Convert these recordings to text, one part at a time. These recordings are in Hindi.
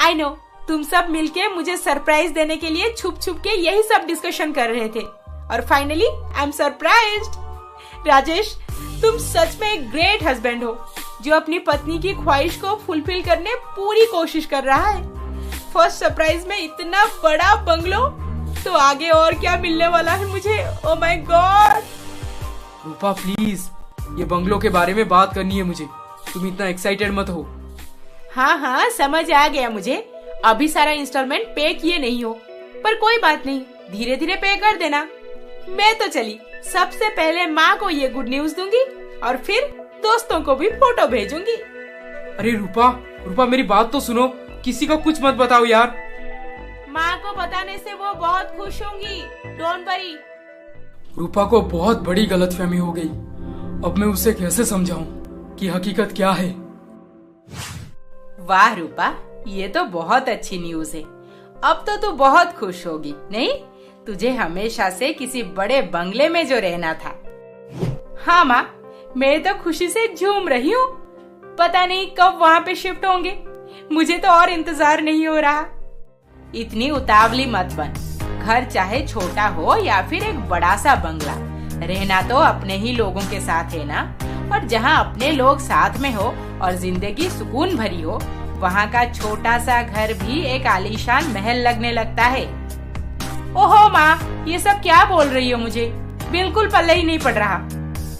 आई नो, तुम सब मिलके मुझे सरप्राइज देने के लिए छुप छुप के यही सब डिस्कशन कर रहे थे और finally I am surprised. Rajesh, तुम सच में एक ग्रेट हस्बैंड हो जो अपनी पत्नी की ख्वाहिश को फुलफिल करने पूरी कोशिश कर रहा है। फर्स्ट सरप्राइज में इतना बड़ा बंगलो, तो आगे और क्या मिलने वाला है मुझे? Oh my God. Rupa please, ये बंगलो के बारे में बात करनी है मुझे, तुम इतना एक्साइटेड मत हो। हाँ, समझ आ गया मुझे। अभी सारा इंस्टॉलमेंट पे किए नहीं हो, पर कोई बात नहीं, धीरे धीरे पे कर देना। मैं तो चली, सबसे पहले माँ को ये गुड न्यूज दूंगी और फिर दोस्तों को भी फोटो भेजूंगी। अरे रूपा मेरी बात तो सुनो, किसी को कुछ मत बताओ यार। माँ को बताने से वो बहुत खुश होंगी, डोंट वरी। रूपा को बहुत बड़ी गलतफहमी हो गई, अब मैं उसे कैसे समझाऊं कि हकीकत क्या है। वाह रूपा, ये तो बहुत अच्छी न्यूज है। अब तो तू बहुत खुश होगी, नहीं? तुझे हमेशा से किसी बड़े बंगले में जो रहना था। हाँ माँ, मैं तो खुशी से झूम रही हूँ। पता नहीं कब वहाँ पे शिफ्ट होंगे, मुझे तो और इंतजार नहीं हो रहा। इतनी उतावली मत बन, घर चाहे छोटा हो या फिर एक बड़ा सा बंगला, रहना तो अपने ही लोगों के साथ है ना। और जहाँ अपने लोग साथ में हो और जिंदगी सुकून भरी हो, वहाँ का छोटा सा घर भी एक आलीशान महल लगने लगता है। ओहो माँ, ये सब क्या बोल रही हो? मुझे बिल्कुल पल्ले ही नहीं पड़ रहा।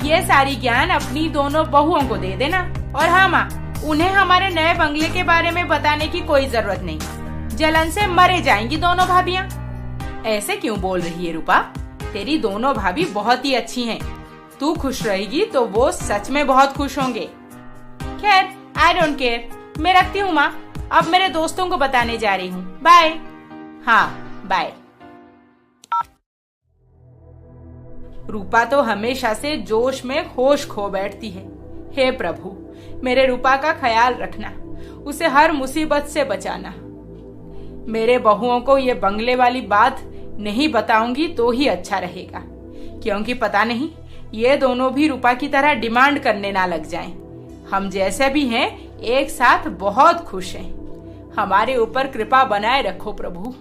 ये सारी ज्ञान अपनी दोनों बहुओं को दे देना। और हाँ माँ, उन्हें हमारे नए बंगले के बारे में बताने की कोई जरूरत नहीं, जलन से मरे जाएंगी दोनों भाभियाँ। ऐसे क्यों बोल रही है रूपा? तेरी दोनों भाभी बहुत ही अच्छी हैं। तू खुश रहेगी तो वो सच में बहुत खुश होंगे। खैर, आई डोंट केयर, मैं रखती हूँ माँ, अब मेरे दोस्तों को बताने जा रही हूँ। बाय। हाँ बाय। रूपा तो हमेशा से जोश में होश खो बैठती है। हे प्रभु, मेरे रूपा का ख्याल रखना, उसे हर मुसीबत से बचाना। मेरे बहुओं को ये बंगले वाली बात नहीं बताऊंगी तो ही अच्छा रहेगा, क्योंकि पता नहीं ये दोनों भी रूपा की तरह डिमांड करने ना लग जाएं। हम जैसे भी हैं एक साथ बहुत खुश हैं। हमारे ऊपर कृपा बनाए रखो प्रभु।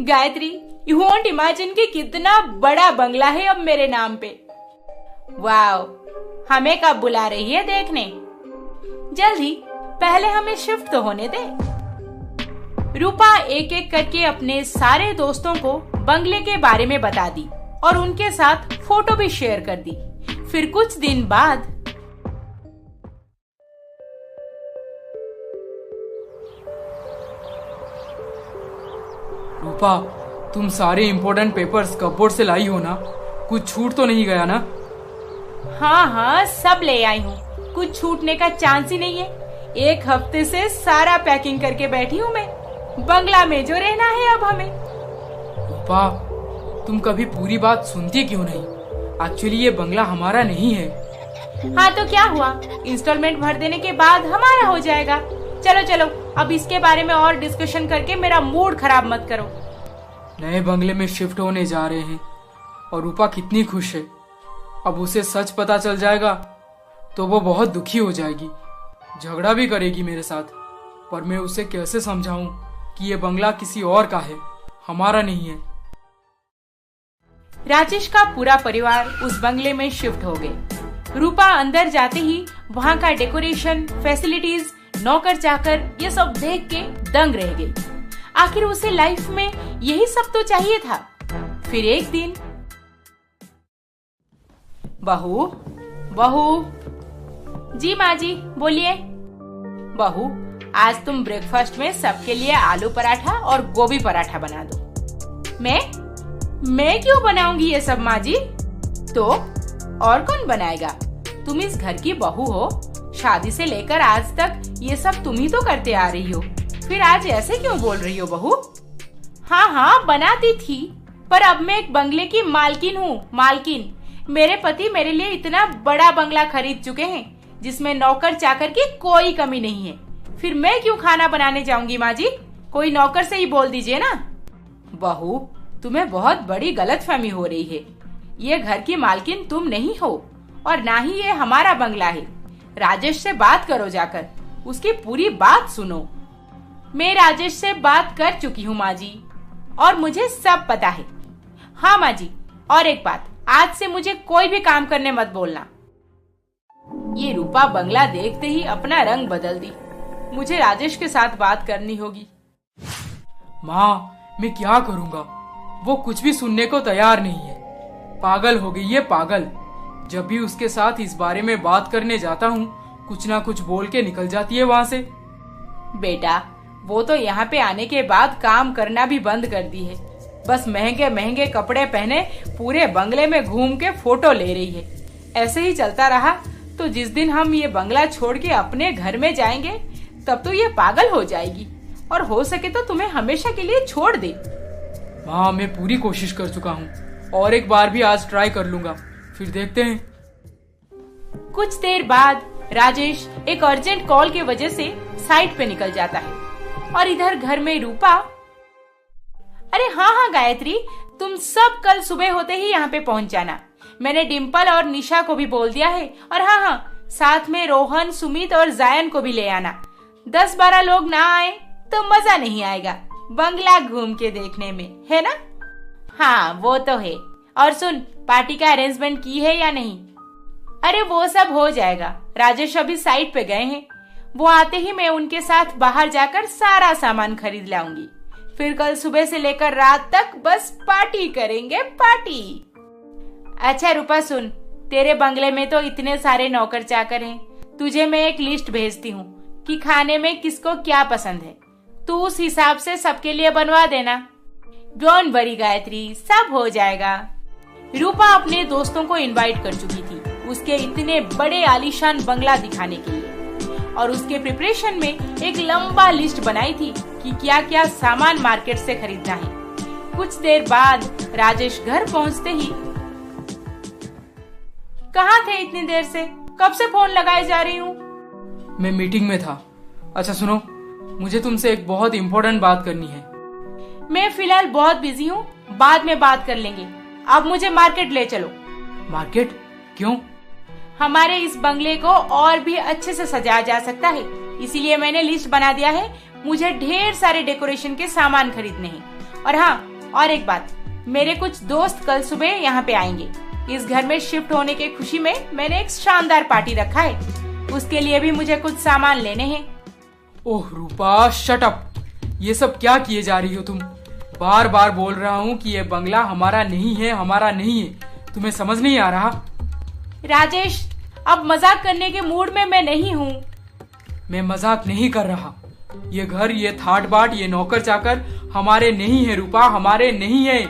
गायत्री, यू वोंट इमेजिन कि कितना बड़ा बंगला है अब मेरे नाम पे। वाओ, हमें कब बुला रही है देखने? जल्दी, पहले हमें शिफ्ट तो होने दे। रूपा एक एक करके अपने सारे दोस्तों को बंगले के बारे में बता दी और उनके साथ फोटो भी शेयर कर दी। फिर कुछ दिन बाद रूपा, तुम सारे इम्पोर्टेंट पेपर्स कपबोर्ड से लाई हो ना? कुछ छूट तो नहीं गया ना? हाँ, सब ले आई हूँ, कुछ छूटने का चांस ही नहीं है। एक हफ्ते से सारा पैकिंग करके बैठी हूँ मैं। बंगला में जो रहना है अब हमें। रूपा, तुम कभी पूरी बात सुनती क्यों नहीं? एक्चुअली ये बंगला हमारा नहीं है। हाँ तो क्या हुआ, इंस्टॉलमेंट भर देने के बाद हमारा हो जाएगा। चलो चलो, अब इसके बारे में और डिस्कशन करके मेरा मूड खराब मत करो। नए बंगले में शिफ्ट होने जा रहे हैं और रूपा कितनी खुश है। अब उसे सच पता चल जाएगा तो वो बहुत दुखी हो जाएगी, झगड़ा भी करेगी मेरे साथ। पर मैं उसे कैसे समझाऊं कि ये बंगला किसी और का है, हमारा नहीं है। राजेश का पूरा परिवार उस बंगले में शिफ्ट हो गए। रूपा अंदर जाते ही वहाँ का डेकोरेशन, फैसिलिटीज, नौकर चाकर, ये सब देख के दंग रह गई। आखिर उसे लाइफ में यही सब तो चाहिए था। फिर एक दिन, बहू, जी माँ जी, बोलिए। बहू, आज तुम ब्रेकफास्ट में सबके लिए आलू पराठा और गोभी पराठा बना दो। मैं क्यों बनाऊंगी ये सब माँ जी? तो और कौन बनाएगा? तुम इस घर की बहू हो, शादी से लेकर आज तक ये सब तुम ही तो करते आ रही हो। फिर आज ऐसे क्यों बोल रही हो बहू? हाँ, बनाती थी, पर अब मैं एक बंगले की मालकिन हूँ, मालकिन। मेरे पति मेरे लिए इतना बड़ा बंगला खरीद चुके हैं जिसमें नौकर चाकर की कोई कमी नहीं है। फिर मैं क्यों खाना बनाने जाऊंगी माँ जी? कोई नौकर से ही बोल दीजिए ना। बहू, तुम्हें बहुत बड़ी गलतफहमी हो रही है। ये घर की मालकिन तुम नहीं हो और ना ही ये हमारा बंगला है। राजेश से बात करो जाकर, उसकी पूरी बात सुनो। मैं राजेश से बात कर चुकी हूँ माँ जी, और मुझे सब पता है। हाँ माँ जी, और एक बात, आज से मुझे कोई भी काम करने मत बोलना। ये रूपा बंगला देखते ही अपना रंग बदल दी। मुझे राजेश के साथ बात करनी होगी। माँ, मैं क्या करूँगा? वो कुछ भी सुनने को तैयार नहीं है। पागल हो गई है, पागल। जब भी उसके साथ इस बारे में बात करने जाता हूँ, कुछ ना कुछ बोल के निकल जाती है वहाँ से। बेटा, वो तो यहाँ पे आने के बाद काम करना भी बंद कर दी है। बस महंगे महंगे कपड़े पहने पूरे बंगले में घूम के फोटो ले रही है। ऐसे ही चलता रहा तो जिस दिन हम ये बंगला छोड़ के अपने घर में जाएंगे, तब तो ये पागल हो जाएगी और हो सके तो तुम्हें हमेशा के लिए छोड़ दे। माँ, मैं पूरी कोशिश कर चुका हूँ और एक बार भी आज ट्राई कर लूंगा, फिर देखते हैं। कुछ देर बाद राजेश एक अर्जेंट कॉल की वजह से साइट पे निकल जाता है और इधर घर में रूपा। अरे हाँ गायत्री, तुम सब कल सुबह होते ही यहाँ पे पहुँच जाना। मैंने डिम्पल और निशा को भी बोल दिया है, और हाँ, साथ में रोहन, सुमित और जायन को भी ले आना। 10-12 लोग ना आए तो मजा नहीं आएगा बंगला घूम के देखने में, है ना? हाँ, वो तो है। और सुन, पार्टी का अरेंजमेंट की है या नहीं? अरे वो सब हो जाएगा। राजेश अभी साइट पे गए हैं। वो आते ही मैं उनके साथ बाहर जाकर सारा सामान खरीद लाऊंगी। फिर कल सुबह से लेकर रात तक बस पार्टी करेंगे, पार्टी। अच्छा रूपा सुन, तेरे बंगले में तो इतने सारे नौकर चाकर हैं। तुझे मैं एक लिस्ट भेजती हूँ कि खाने में किसको क्या पसंद है। तू उस हिसाब से सबके लिए बनवा देना। डोंट वरी गायत्री, सब हो जाएगा। रूपा अपने दोस्तों को इनवाइट कर चुकी थी उसके इतने बड़े आलीशान बंगला दिखाने के लिए, और उसके प्रिपरेशन में एक लंबा लिस्ट बनाई थी कि क्या क्या सामान मार्केट से खरीदना है। कुछ देर बाद राजेश घर पहुंचते ही, कहाँ थे इतनी देर से? कब से फोन लगाए जा रही हूँ। मैं मीटिंग में था। अच्छा सुनो, मुझे तुमसे एक बहुत इम्पोर्टेंट बात करनी है। मैं फिलहाल बहुत बिजी हूँ, बाद में बात कर लेंगे। अब मुझे मार्केट ले चलो। मार्केट? क्यों? हमारे इस बंगले को और भी अच्छे से सजाया जा सकता है, इसीलिए मैंने लिस्ट बना दिया है। मुझे ढेर सारे डेकोरेशन के सामान खरीदने हैं। और हाँ, और एक बात, मेरे कुछ दोस्त कल सुबह यहाँ पे आएंगे। इस घर में शिफ्ट होने के खुशी में मैंने एक शानदार पार्टी रखा है। उसके लिए भी मुझे कुछ सामान लेने हैं। ओह रूपा, शट अप। ये सब क्या किए जा रही हो तुम? बार बार बोल रहा हूँ कि ये बंगला हमारा नहीं है, हमारा नहीं है। तुम्हें समझ नहीं आ रहा? राजेश, अब मजाक करने के मूड में मैं नहीं हूँ। मैं मजाक नहीं कर रहा। ये घर, ये थाट बाट, ये नौकर चाकर हमारे नहीं है रूपा, हमारे नहीं है।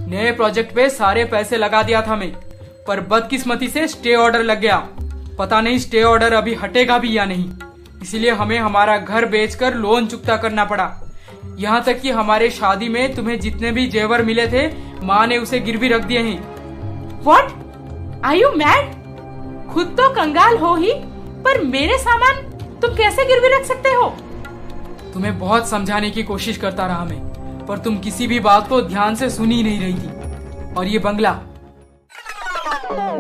नए प्रोजेक्ट पे सारे पैसे लगा दिया था मैं, पर बदकिस्मती से स्टे ऑर्डर लग गया। पता नहीं स्टे ऑर्डर अभी हटेगा भी या नहीं, इसलिए हमें हमारा घर बेचकर लोन चुकता करना पड़ा। यहाँ तक कि हमारे शादी में तुम्हें जितने भी जेवर मिले थे, माँ ने उसे गिरवी रख दिए हैं। What? Are you mad? खुद तो कंगाल हो ही, पर मेरे सामान तुम कैसे गिरवी रख सकते हो? तुम्हें बहुत समझाने की कोशिश करता रहा मैं, पर तुम किसी भी बात को ध्यान से सुन ही नहीं रही थी। और ये बंगला,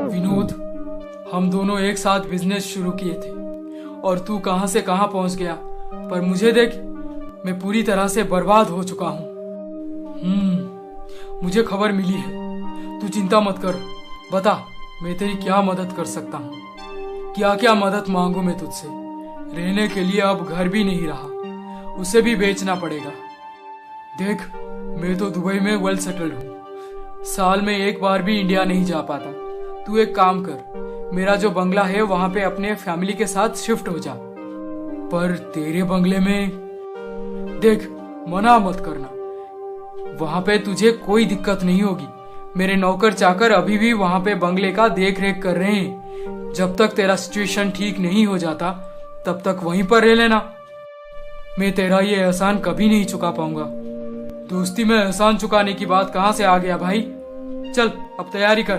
विनोद, हम दोनों एक साथ बिजनेस शुरू किए थे और तू कहां से कहां पहुंच गया, पर मुझे देख, मैं पूरी तरह से बर्बाद हो चुका हूं। मुझे खबर मिली है। तू चिंता मत कर, बता मैं तेरी क्या मदद कर सकता हूँ। क्या क्या मदद मांगू मैं तुझसे? रहने के लिए अब घर भी नहीं रहा, उसे भी बेचना पड़ेगा। देख, मैं तो दुबई में वेल सेटल्ड हूँ, साल में एक बार भी इंडिया नहीं जा पाता। तू एक काम कर, मेरा जो बंगला है वहां पे अपने फैमिली के साथ शिफ्ट हो जा। पर तेरे बंगले में, देख, मना मत करना, वहां पे तुझे कोई दिक्कत नहीं होगी। मेरे नौकर चाकर अभी भी वहां पे बंगले का देख रेख कर रहे हैं। जब तक तेरा सिचुएशन ठीक नहीं हो जाता तब तक वहीं पर रह लेना। मैं तेरा ये एहसान कभी नहीं चुका पाऊंगा। दोस्ती में एहसान चुकाने की बात कहां से आ गया भाई? चल अब तैयारी कर,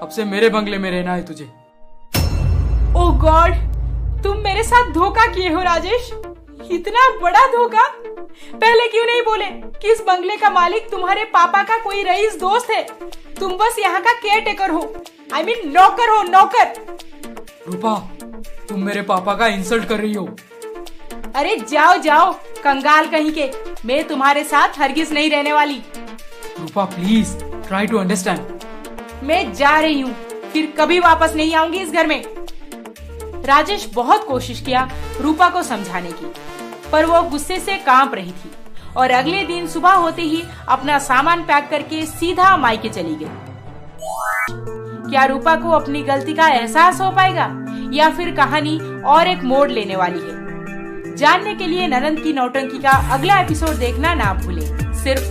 अब से मेरे बंगले में रहना है तुझे। ओह गॉड, तुम मेरे साथ धोखा किए हो राजेश, इतना बड़ा धोखा। पहले क्यों नहीं बोले कि इस बंगले का मालिक तुम्हारे पापा का कोई रईस दोस्त है? तुम बस यहाँ का केयर टेकर हो, I mean नौकर हो, नौकर। रूपा, तुम मेरे पापा का इंसल्ट कर रही हो। अरे जाओ जाओ, कंगाल कहीं के, मैं तुम्हारे साथ हरगिज नहीं रहने वाली। रूपा प्लीज ट्राई टू अंडरस्टैंड। मैं जा रही हूँ, फिर कभी वापस नहीं आऊंगी इस घर में। राजेश बहुत कोशिश किया रूपा को समझाने की, पर वो गुस्से से कांप रही थी और अगले दिन सुबह होते ही अपना सामान पैक करके सीधा मायके चली गई। क्या रूपा को अपनी गलती का एहसास हो पाएगा या फिर कहानी और एक मोड़ लेने वाली है? जानने के लिए ननंद की नौटंकी का अगला एपिसोड देखना ना भूलें, सिर्फ